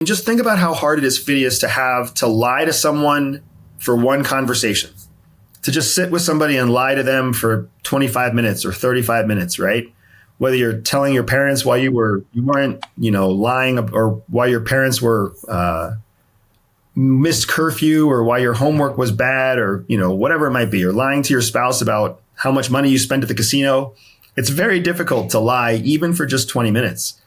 Just think about how hard it is, Phidias, to have to lie to someone for one conversation, to just sit with somebody and lie to them for 25 minutes or 35 minutes, right? Whether you're telling your parents why you weren't, lying, or why your parents were missed curfew, or why your homework was bad, or, whatever it might be, or lying to your spouse about how much money you spent at the casino. It's very difficult to lie, even for just 20 minutes.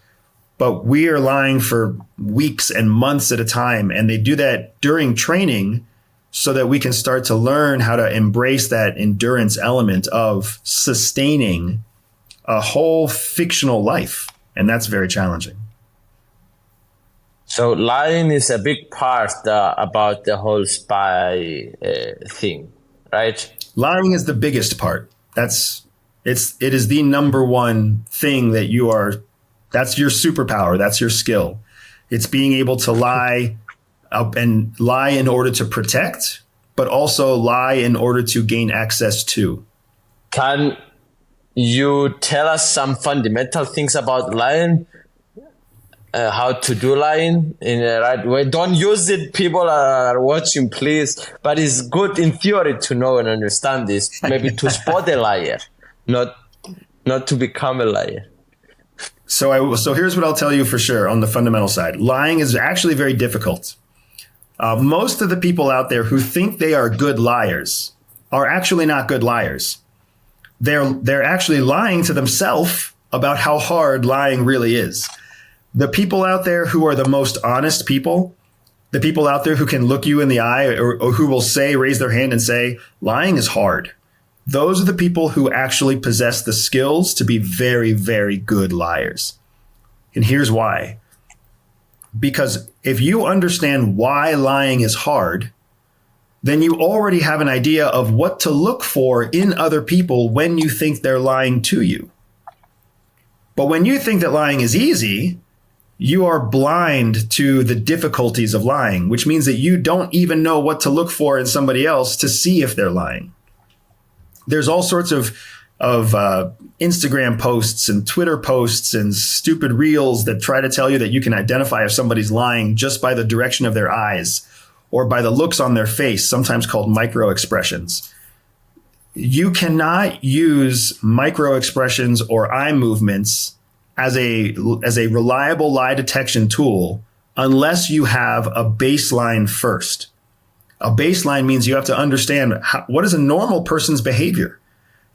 But we are lying for weeks and months at a time. And they do that during training so that we can start to learn how to embrace that endurance element of sustaining a whole fictional life. And that's very challenging. So lying is a big part about the whole spy thing, right? Lying is the biggest part. It is the number one thing that's your superpower. That's your skill. It's being able to lie and lie in order to protect, but also lie in order to gain access to. Can you tell us some fundamental things about lying? How to do lying in the right way? Don't use it. People are watching, please. But it's good in theory to know and understand this. Maybe to spot a liar, not to become a liar. So here's what I'll tell you for sure on the fundamental side. Lying is actually very difficult. Most of the people out there who think they are good liars are actually not good liars. They're actually lying to themselves about how hard lying really is. The people out there who are the most honest people, the people out there who can look you in the eye or who will raise their hand and say, lying is hard. Those are the people who actually possess the skills to be very, very good liars. And here's why. Because if you understand why lying is hard, then you already have an idea of what to look for in other people when you think they're lying to you. But when you think that lying is easy, you are blind to the difficulties of lying, which means that you don't even know what to look for in somebody else to see if they're lying. There's all sorts of Instagram posts and Twitter posts and stupid reels that try to tell you that you can identify if somebody's lying just by the direction of their eyes or by the looks on their face, sometimes called micro expressions. You cannot use micro expressions or eye movements as a reliable lie detection tool unless you have a baseline first. A baseline means you have to understand what is a normal person's behavior.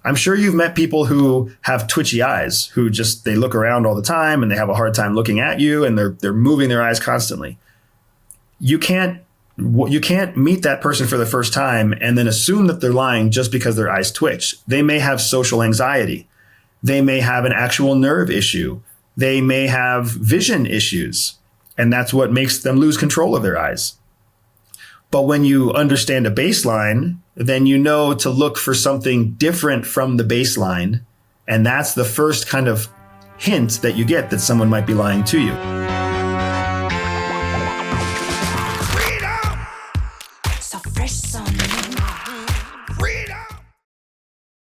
I'm sure you've met people who have twitchy eyes, who they look around all the time and they have a hard time looking at you and they're moving their eyes constantly. You can't meet that person for the first time and then assume that they're lying just because their eyes twitch. They may have social anxiety. They may have an actual nerve issue. They may have vision issues, and that's what makes them lose control of their eyes. But when you understand a baseline, then you know to look for something different from the baseline. And that's the first kind of hint that you get that someone might be lying to you.